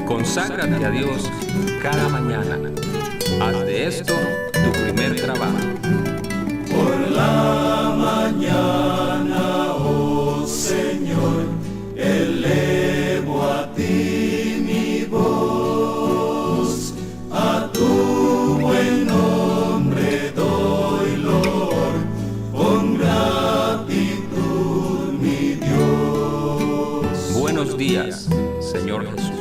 Conságrate a Dios cada mañana. Haz de esto tu primer trabajo. Por la mañana, oh Señor, elevo a ti mi voz. A tu buen nombre doy loor, con gratitud mi Dios. Buenos días, Señor Jesús.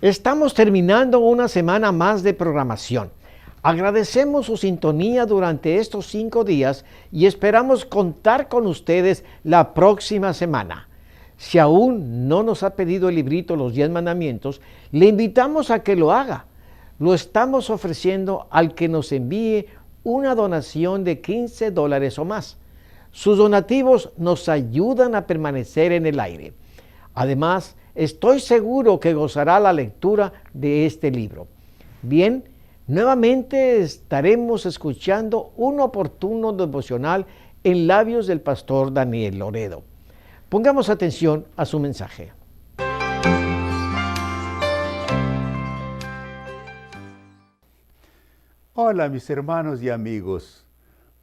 Estamos terminando una semana más de programación. Agradecemos su sintonía durante estos 5 días y esperamos contar con ustedes la próxima semana. Si aún no nos ha pedido el librito Los 10 Mandamientos, le invitamos a que lo haga. Lo estamos ofreciendo al que nos envíe una donación de $15 o más. Sus donativos nos ayudan a permanecer en el aire. Además, estoy seguro que gozará la lectura de este libro. Bien, nuevamente estaremos escuchando un oportuno devocional en labios del pastor Daniel Loredo. Pongamos atención a su mensaje. Hola mis hermanos y amigos,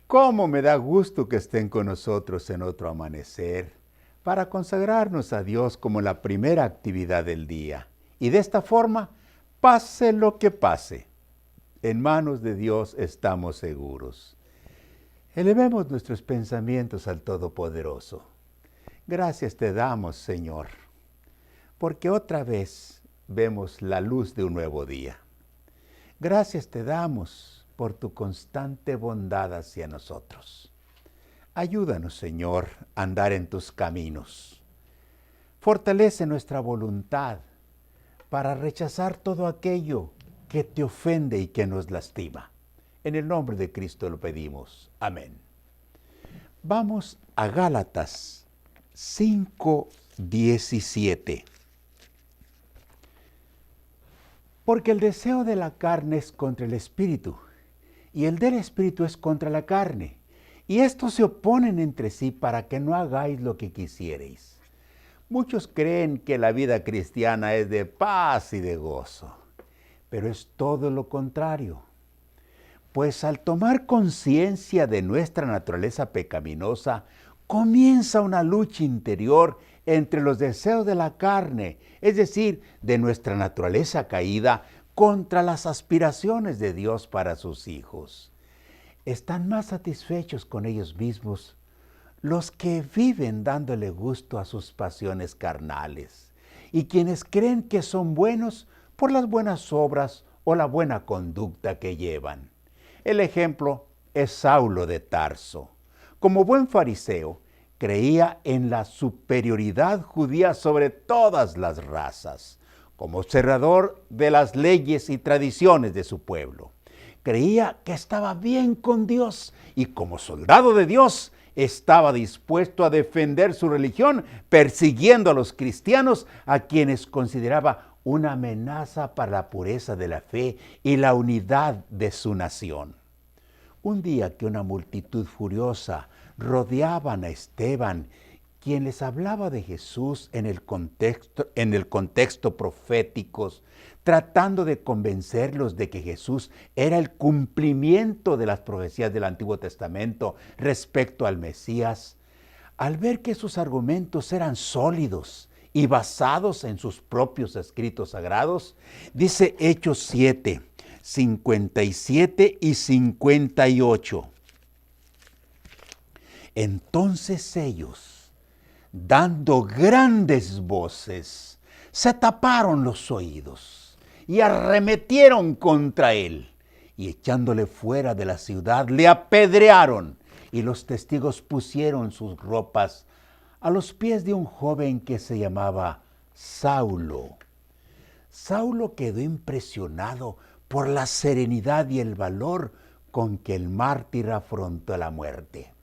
cómo me da gusto que estén con nosotros en otro amanecer para consagrarnos a Dios como la primera actividad del día. Y de esta forma, pase lo que pase, en manos de Dios estamos seguros. Elevemos nuestros pensamientos al Todopoderoso. Gracias te damos, Señor, porque otra vez vemos la luz de un nuevo día. Gracias te damos por tu constante bondad hacia nosotros. Ayúdanos, Señor, a andar en tus caminos. Fortalece nuestra voluntad para rechazar todo aquello que te ofende y que nos lastima. En el nombre de Cristo lo pedimos. Amén. Vamos a Gálatas 5:17. Porque el deseo de la carne es contra el espíritu, y el del espíritu es contra la carne. Y estos se oponen entre sí para que no hagáis lo que quisierais. Muchos creen que la vida cristiana es de paz y de gozo, pero es todo lo contrario. Pues al tomar conciencia de nuestra naturaleza pecaminosa, comienza una lucha interior entre los deseos de la carne, es decir, de nuestra naturaleza caída, contra las aspiraciones de Dios para sus hijos. Están más satisfechos con ellos mismos los que viven dándole gusto a sus pasiones carnales y quienes creen que son buenos por las buenas obras o la buena conducta que llevan. El ejemplo es Saulo de Tarso. Como buen fariseo, creía en la superioridad judía sobre todas las razas, como observador de las leyes y tradiciones de su pueblo. Creía que estaba bien con Dios y como soldado de Dios estaba dispuesto a defender su religión, persiguiendo a los cristianos a quienes consideraba una amenaza para la pureza de la fe y la unidad de su nación. Un día que una multitud furiosa rodeaban a Esteban, quien les hablaba de Jesús en el contexto profético, tratando de convencerlos de que Jesús era el cumplimiento de las profecías del Antiguo Testamento respecto al Mesías. Al ver que sus argumentos eran sólidos y basados en sus propios escritos sagrados, dice Hechos 7, 57 y 58. Entonces ellos, dando grandes voces, se taparon los oídos y arremetieron contra él, y echándole fuera de la ciudad, le apedrearon, y los testigos pusieron sus ropas a los pies de un joven que se llamaba Saulo. Saulo quedó impresionado por la serenidad y el valor con que el mártir afrontó la muerte,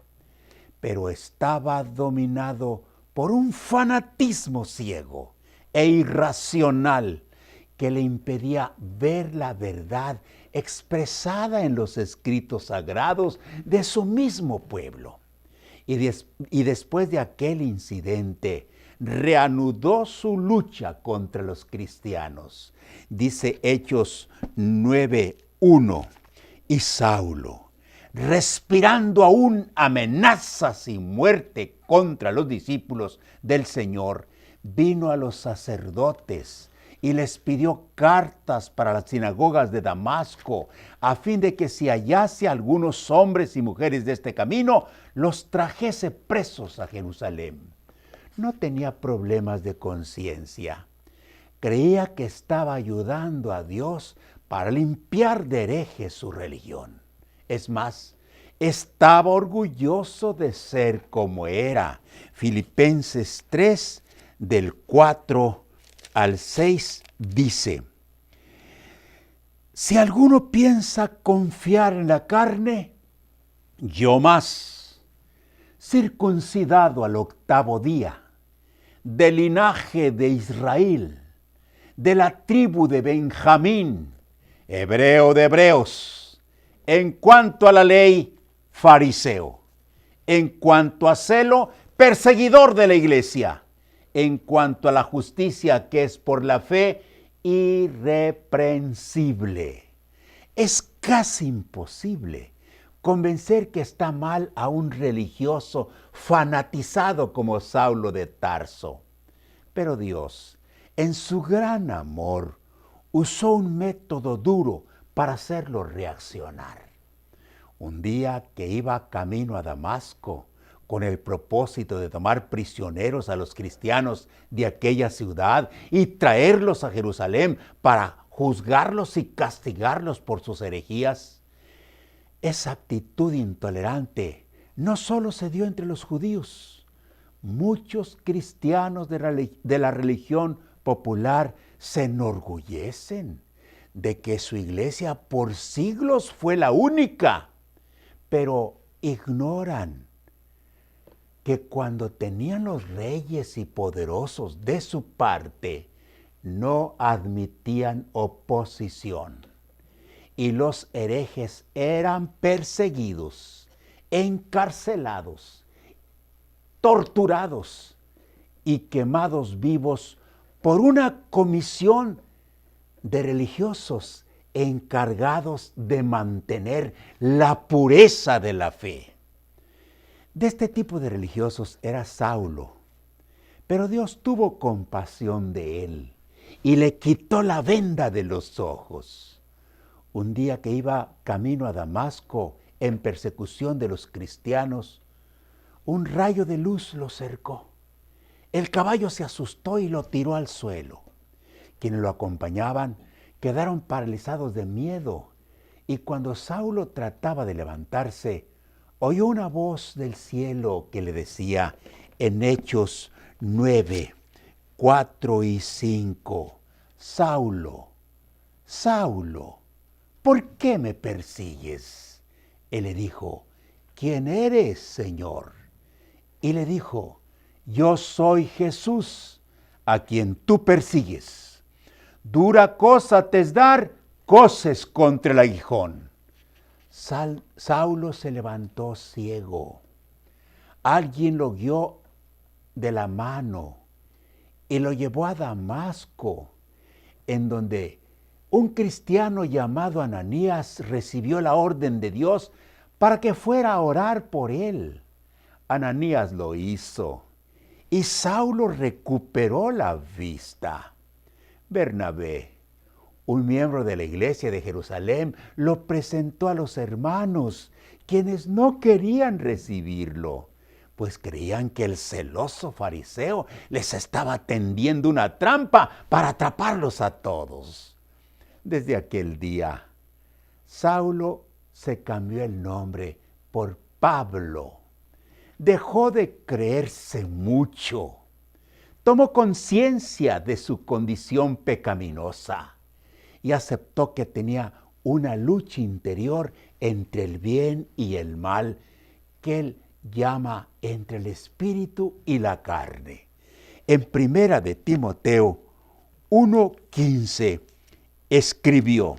pero estaba dominado por un fanatismo ciego e irracional que le impedía ver la verdad expresada en los escritos sagrados de su mismo pueblo. Y después de aquel incidente, reanudó su lucha contra los cristianos. Dice Hechos 9:1, y Saulo, respirando aún amenazas y muerte contra los discípulos del Señor, vino a los sacerdotes y les pidió cartas para las sinagogas de Damasco, a fin de que si hallase algunos hombres y mujeres de este camino, los trajese presos a Jerusalén. No tenía problemas de conciencia. Creía que estaba ayudando a Dios para limpiar de herejes su religión. Es más, estaba orgulloso de ser como era. Filipenses 3, del 4 al 6, dice: si alguno piensa confiar en la carne, yo más, circuncidado al 8º día, del linaje de Israel, de la tribu de Benjamín, hebreo de hebreos, en cuanto a la ley, fariseo, en cuanto a celo, perseguidor de la iglesia, en cuanto a la justicia que es por la fe, irreprensible. Es casi imposible convencer que está mal a un religioso fanatizado como Saulo de Tarso. Pero Dios, en su gran amor, usó un método duro para hacerlo reaccionar. Un día que iba camino a Damasco, con el propósito de tomar prisioneros a los cristianos de aquella ciudad y traerlos a Jerusalén para juzgarlos y castigarlos por sus herejías, esa actitud intolerante no solo se dio entre los judíos. Muchos cristianos de la religión popular se enorgullecen de que su iglesia por siglos fue la única, pero ignoran que cuando tenían los reyes y poderosos de su parte, no admitían oposición. Y los herejes eran perseguidos, encarcelados, torturados y quemados vivos por una comisión de religiosos encargados de mantener la pureza de la fe. De este tipo de religiosos era Saulo, pero Dios tuvo compasión de él y le quitó la venda de los ojos. Un día que iba camino a Damasco en persecución de los cristianos, un rayo de luz lo cercó. El caballo se asustó y lo tiró al suelo. Quienes lo acompañaban quedaron paralizados de miedo, y cuando Saulo trataba de levantarse, oyó una voz del cielo que le decía en Hechos 9, 4 y 5, Saulo, Saulo, ¿por qué me persigues? Él le dijo, ¿quién eres, Señor? Y le dijo, yo soy Jesús, a quien tú persigues. Dura cosa te es dar coces contra el aguijón. Saulo se levantó ciego. Alguien lo guió de la mano y lo llevó a Damasco, en donde un cristiano llamado Ananías recibió la orden de Dios para que fuera a orar por él. Ananías lo hizo y Saulo recuperó la vista. Bernabé, un miembro de la iglesia de Jerusalén, lo presentó a los hermanos, quienes no querían recibirlo, pues creían que el celoso fariseo les estaba tendiendo una trampa para atraparlos a todos. Desde aquel día, Saulo se cambió el nombre por Pablo. Dejó de creerse mucho. Tomó conciencia de su condición pecaminosa y aceptó que tenía una lucha interior entre el bien y el mal, que él llama entre el espíritu y la carne. En Primera de Timoteo 1:15 escribió,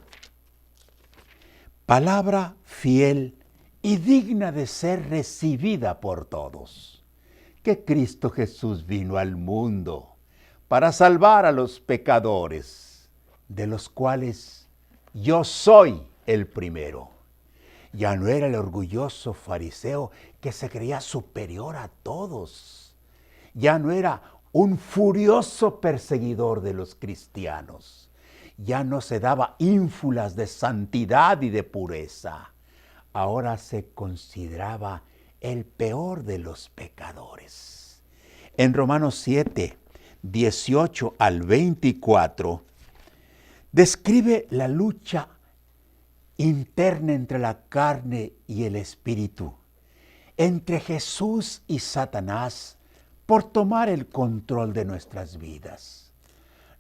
palabra fiel y digna de ser recibida por todos, que Cristo Jesús vino al mundo para salvar a los pecadores, de los cuales yo soy el primero. Ya no era el orgulloso fariseo que se creía superior a todos. Ya no era un furioso perseguidor de los cristianos. Ya no se daba ínfulas de santidad y de pureza. Ahora se consideraba el peor de los pecadores. En Romanos 7, 18 al 24, describe la lucha interna entre la carne y el espíritu, entre Jesús y Satanás, por tomar el control de nuestras vidas.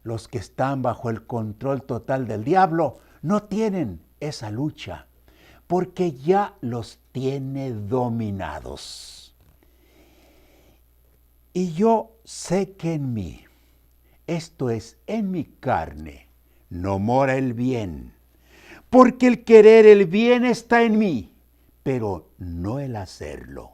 Los que están bajo el control total del diablo no tienen esa lucha, porque ya los tiene dominados. Y yo sé que en mí, esto es, en mi carne, no mora el bien, porque el querer el bien está en mí, pero no el hacerlo.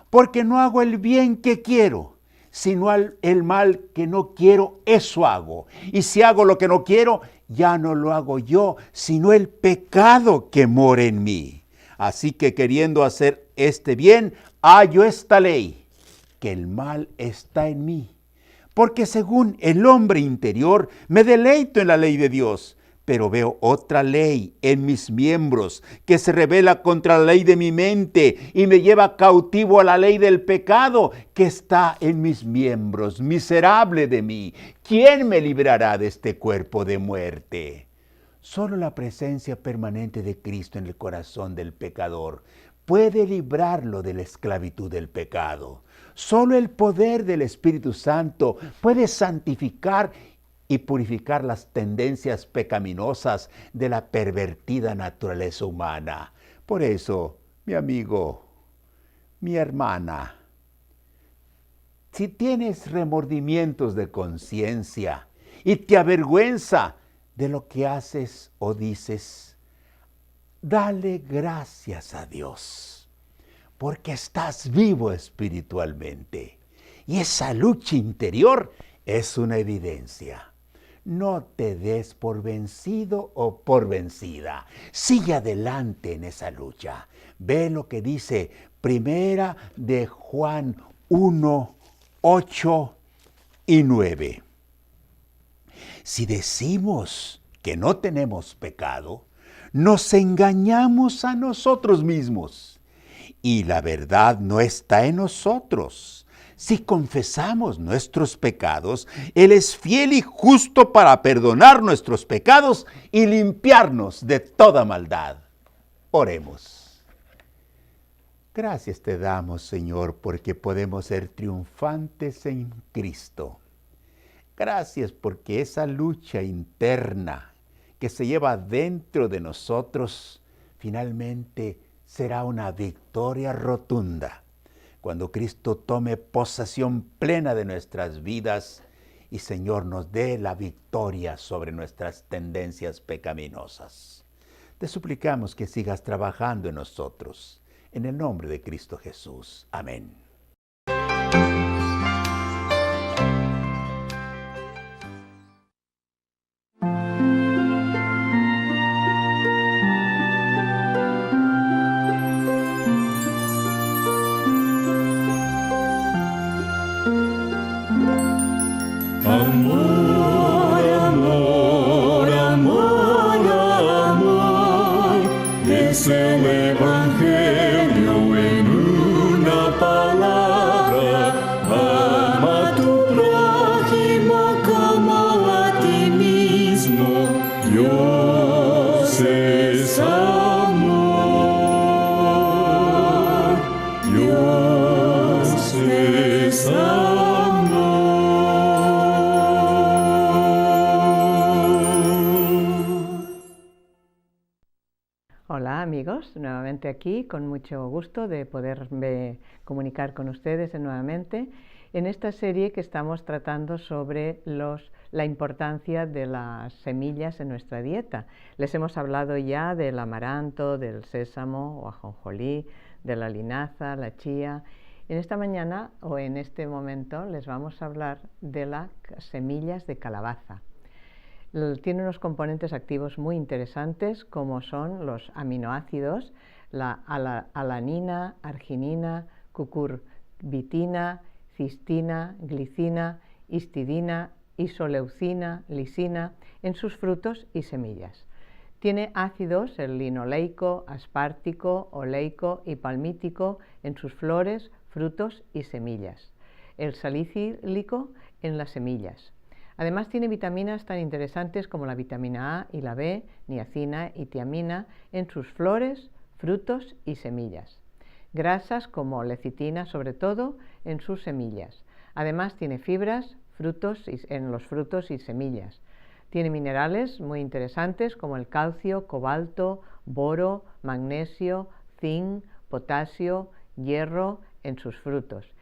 Porque no hago el bien que quiero, sino el mal que no quiero, eso hago. Y si hago lo que no quiero, ya no lo hago yo, sino el pecado que mora en mí. Así que queriendo hacer este bien, hallo esta ley, que el mal está en mí. Porque según el hombre interior, me deleito en la ley de Dios, pero veo otra ley en mis miembros que se rebela contra la ley de mi mente y me lleva cautivo a la ley del pecado que está en mis miembros. Miserable de mí, ¿quién me librará de este cuerpo de muerte? Solo la presencia permanente de Cristo en el corazón del pecador puede librarlo de la esclavitud del pecado. Solo el poder del Espíritu Santo puede santificar y purificar las tendencias pecaminosas de la pervertida naturaleza humana. Por eso, mi amigo, mi hermana, si tienes remordimientos de conciencia y te avergüenza de lo que haces o dices, dale gracias a Dios, porque estás vivo espiritualmente. Y esa lucha interior es una evidencia. No te des por vencido o por vencida. Sigue adelante en esa lucha. Ve lo que dice Primera de Juan 1, 8 y 9. Si decimos que no tenemos pecado, nos engañamos a nosotros mismos y la verdad no está en nosotros. Si confesamos nuestros pecados, Él es fiel y justo para perdonar nuestros pecados y limpiarnos de toda maldad. Oremos. Gracias te damos, Señor, porque podemos ser triunfantes en Cristo. Gracias porque esa lucha interna que se lleva dentro de nosotros finalmente será una victoria rotunda cuando Cristo tome posesión plena de nuestras vidas y, Señor, nos dé la victoria sobre nuestras tendencias pecaminosas. Te suplicamos que sigas trabajando en nosotros. En el nombre de Cristo Jesús. Amén. Amor, amor, amor, amor, es el Evangelio en una palabra. Ama a tu prójimo como a ti mismo. Dios es amor. Dios es amor. Hola amigos, nuevamente aquí con mucho gusto de poderme comunicar con ustedes nuevamente en esta serie que estamos tratando sobre la importancia de las semillas en nuestra dieta. Les hemos hablado ya del amaranto, del sésamo o ajonjolí, de la linaza, la chía En esta mañana o en este momento les vamos a hablar de las semillas de calabaza. Tiene unos componentes activos muy interesantes como son los aminoácidos, la alanina, arginina, cucurbitina, cistina, glicina, histidina, isoleucina, lisina en sus frutos y semillas. Tiene ácidos, el linoleico, aspartico, oleico y palmítico en sus flores, frutos y semillas. El salicílico en las semillas. Además tiene vitaminas tan interesantes como la vitamina A y la B, niacina y tiamina en sus flores, frutos y semillas. Grasas como lecitina sobre todo en sus semillas. Además tiene fibras en los frutos y semillas. Tiene minerales muy interesantes como el calcio, cobalto, boro, magnesio, zinc, potasio, hierro en sus frutos.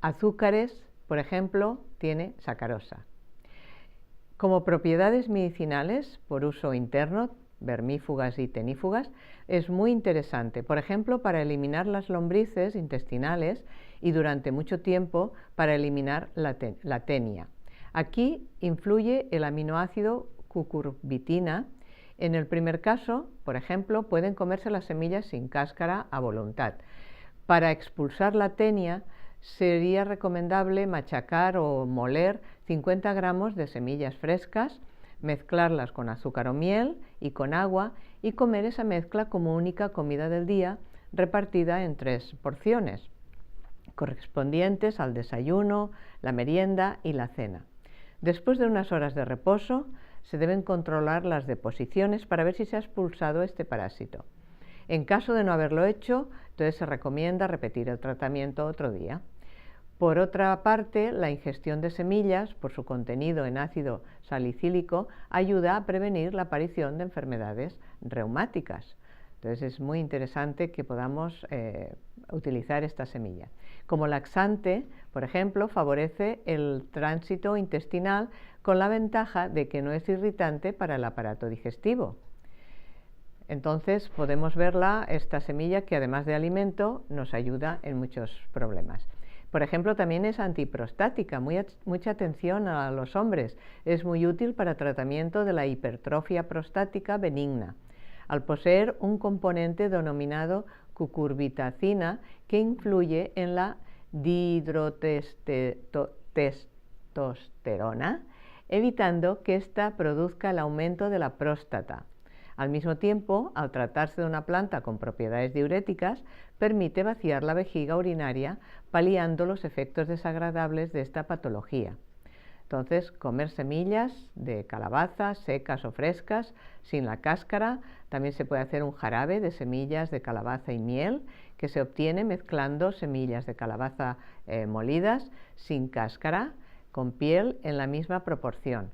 Azúcares, por ejemplo, tiene sacarosa. Como propiedades medicinales por uso interno, vermífugas y tenífugas, es muy interesante, por ejemplo, para eliminar las lombrices intestinales y durante mucho tiempo para eliminar la tenia. Aquí influye el aminoácido cucurbitina. En el primer caso, por ejemplo, pueden comerse las semillas sin cáscara a voluntad. Para expulsar la tenia sería recomendable machacar o moler 50 gramos de semillas frescas, mezclarlas con azúcar o miel y con agua y comer esa mezcla como única comida del día repartida en 3 porciones, correspondientes al desayuno, la merienda y la cena. Después de unas horas de reposo, se deben controlar las deposiciones para ver si se ha expulsado este parásito. En caso de no haberlo hecho, entonces se recomienda repetir el tratamiento otro día. Por otra parte, la ingestión de semillas, por su contenido en ácido salicílico, ayuda a prevenir la aparición de enfermedades reumáticas. Entonces es muy interesante que podamos utilizar esta semilla. Como laxante, por ejemplo, favorece el tránsito intestinal con la ventaja de que no es irritante para el aparato digestivo. Entonces podemos verla, esta semilla, que además de alimento nos ayuda en muchos problemas. Por ejemplo, también es antiprostática, mucha atención a los hombres. Es muy útil para tratamiento de la hipertrofia prostática benigna, al poseer un componente denominado cucurbitacina que influye en la dihidrotestosterona, evitando que ésta produzca el aumento de la próstata. Al mismo tiempo, al tratarse de una planta con propiedades diuréticas, permite vaciar la vejiga urinaria, paliando los efectos desagradables de esta patología. Entonces, comer semillas de calabaza, secas o frescas, sin la cáscara. También se puede hacer un jarabe de semillas de calabaza y miel, que se obtiene mezclando semillas de calabaza molidas, sin cáscara, con piel en la misma proporción.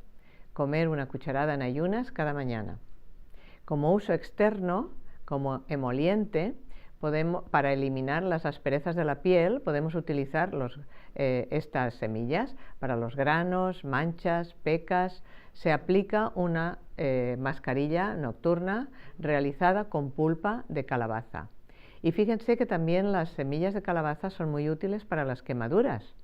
Comer una cucharada en ayunas cada mañana. Como uso externo, como emoliente, para eliminar las asperezas de la piel, podemos utilizar estas semillas para los granos, manchas, pecas. Se aplica una mascarilla nocturna realizada con pulpa de calabaza. Y fíjense que también las semillas de calabaza son muy útiles para las quemaduras.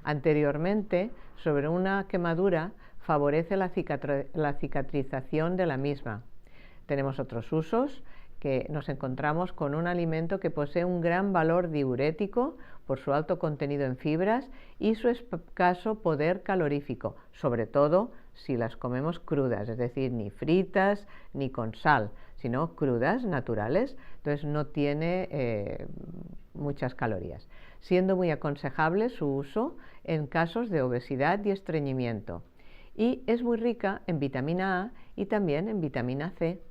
Anteriormente, sobre una quemadura, favorece la cicatrización de la misma. Tenemos otros usos, que nos encontramos con un alimento que posee un gran valor diurético por su alto contenido en fibras y su escaso poder calorífico, sobre todo si las comemos crudas, es decir, ni fritas ni con sal, sino crudas, naturales. Entonces no tiene muchas calorías, siendo muy aconsejable su uso en casos de obesidad y estreñimiento. Y es muy rica en vitamina A y también en vitamina C.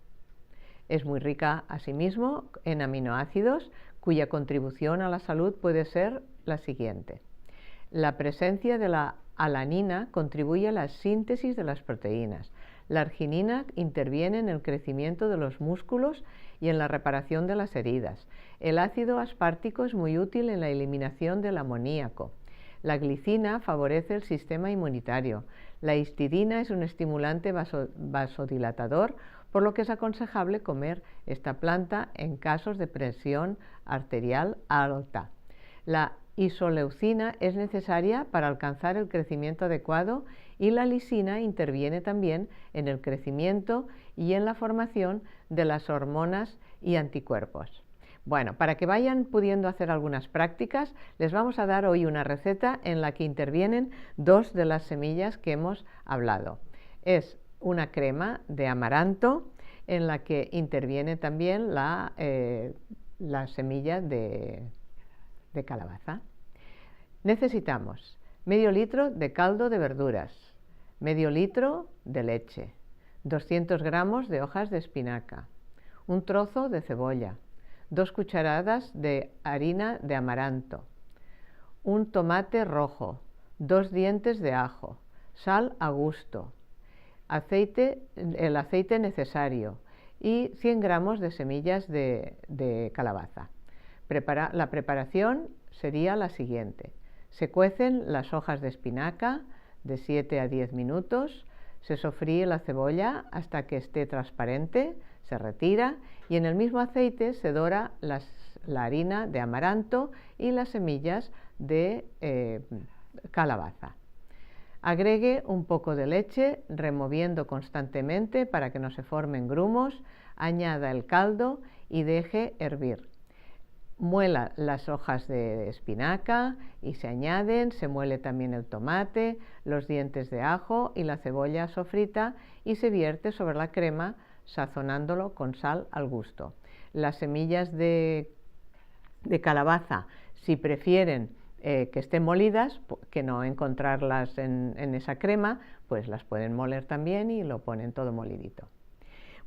Es muy rica asimismo en aminoácidos, cuya contribución a la salud puede ser la siguiente. La presencia de la alanina contribuye a la síntesis de las proteínas. La arginina interviene en el crecimiento de los músculos y en la reparación de las heridas. El ácido aspartico es muy útil en la eliminación del amoníaco. La glicina favorece el sistema inmunitario. La histidina es un estimulante vasodilatador, por lo que es aconsejable comer esta planta en casos de presión arterial alta. La isoleucina es necesaria para alcanzar el crecimiento adecuado y la lisina interviene también en el crecimiento y en la formación de las hormonas y anticuerpos. Bueno, para que vayan pudiendo hacer algunas prácticas, les vamos a dar hoy una receta en la que intervienen dos de las semillas que hemos hablado. Es una crema de amaranto en la que interviene también la semilla de calabaza. Necesitamos medio litro de caldo de verduras, medio litro de leche, 200 gramos de hojas de espinaca, un trozo de cebolla, 2 cucharadas de harina de amaranto, un tomate rojo, 2 dientes de ajo, sal a gusto, el aceite necesario y 100 gramos de semillas de calabaza. La preparación sería la siguiente. Se cuecen las hojas de espinaca de 7 a 10 minutos, se sofríe la cebolla hasta que esté transparente, se retira y en el mismo aceite se dora la harina de amaranto y las semillas de calabaza. Agregue un poco de leche, removiendo constantemente para que no se formen grumos, añada el caldo y deje hervir. Muela las hojas de espinaca y se muele también el tomate, los dientes de ajo y la cebolla sofrita y se vierte sobre la crema, sazonándolo con sal al gusto. Las semillas de calabaza, si prefieren que estén molidas, que no encontrarlas en esa crema, pues las pueden moler también y lo ponen todo molidito.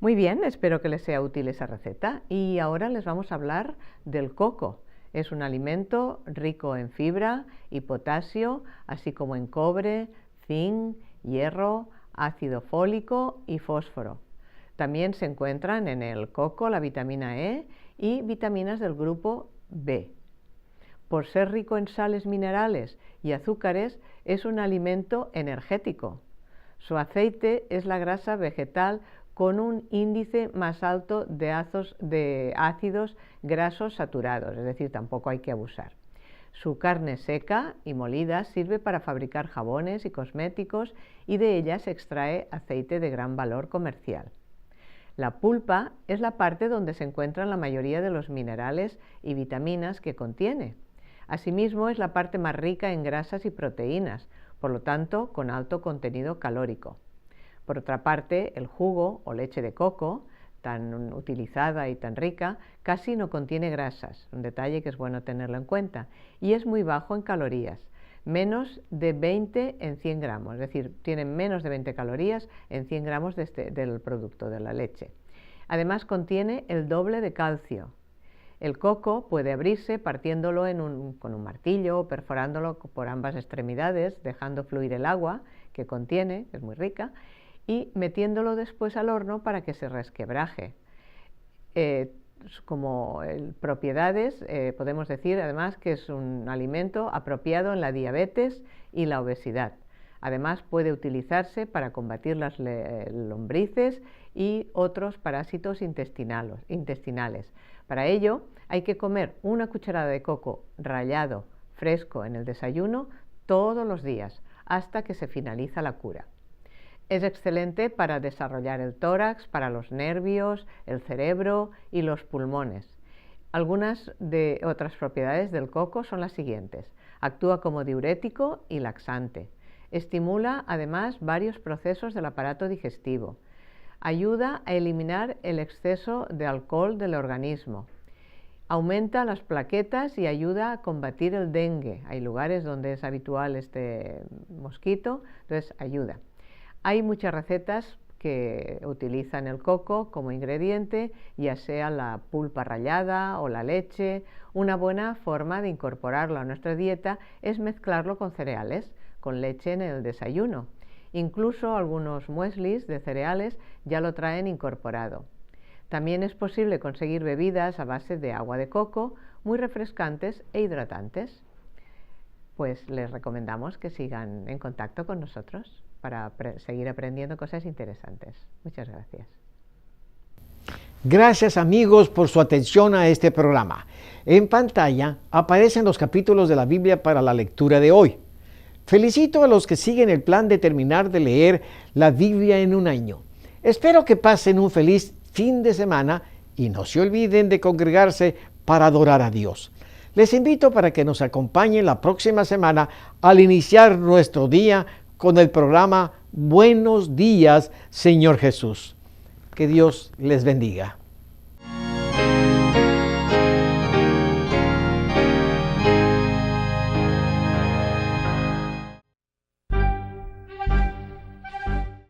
Muy bien, espero que les sea útil esa receta y ahora les vamos a hablar del coco. Es un alimento rico en fibra y potasio, así como en cobre, zinc, hierro, ácido fólico y fósforo. También se encuentran en el coco la vitamina E y vitaminas del grupo B. Por ser rico en sales minerales y azúcares, es un alimento energético. Su aceite es la grasa vegetal con un índice más alto de ácidos grasos saturados, es decir, tampoco hay que abusar. Su carne seca y molida sirve para fabricar jabones y cosméticos y de ella se extrae aceite de gran valor comercial. La pulpa es la parte donde se encuentran la mayoría de los minerales y vitaminas que contiene. Asimismo, es la parte más rica en grasas y proteínas, por lo tanto, con alto contenido calórico. Por otra parte, el jugo o leche de coco, tan utilizada y tan rica, casi no contiene grasas, un detalle que es bueno tenerlo en cuenta, y es muy bajo en calorías, menos de 20 en 100 gramos, es decir, tienen menos de 20 calorías en 100 gramos del producto de la leche. Además, contiene el doble de calcio. El coco puede abrirse partiéndolo con un martillo o perforándolo por ambas extremidades, dejando fluir el agua que contiene, que es muy rica, y metiéndolo después al horno para que se resquebraje. Como propiedades, podemos decir además que es un alimento apropiado en la diabetes y la obesidad. Además puede utilizarse para combatir las lombrices y otros parásitos intestinales. Para ello hay que comer una cucharada de coco rallado fresco en el desayuno todos los días hasta que se finaliza la cura. Es excelente para desarrollar el tórax, para los nervios, el cerebro y los pulmones. Algunas de otras propiedades del coco son las siguientes. Actúa como diurético y laxante. Estimula además varios procesos del aparato digestivo. Ayuda a eliminar el exceso de alcohol del organismo. Aumenta las plaquetas y ayuda a combatir el dengue. Hay lugares donde es habitual este mosquito, entonces ayuda. Hay muchas recetas que utilizan el coco como ingrediente, ya sea la pulpa rallada o la leche. Una buena forma de incorporarlo a nuestra dieta es mezclarlo con cereales, con leche en el desayuno. Incluso algunos mueslis de cereales ya lo traen incorporado. También es posible conseguir bebidas a base de agua de coco, muy refrescantes e hidratantes. Pues les recomendamos que sigan en contacto con nosotros para seguir aprendiendo cosas interesantes. Muchas gracias. Gracias amigos por su atención a este programa. En pantalla aparecen los capítulos de la Biblia para la lectura de hoy. Felicito a los que siguen el plan de terminar de leer la Biblia en un año. Espero que pasen un feliz fin de semana y no se olviden de congregarse para adorar a Dios. Les invito para que nos acompañen la próxima semana al iniciar nuestro día con el programa Buenos Días, Señor Jesús. Que Dios les bendiga.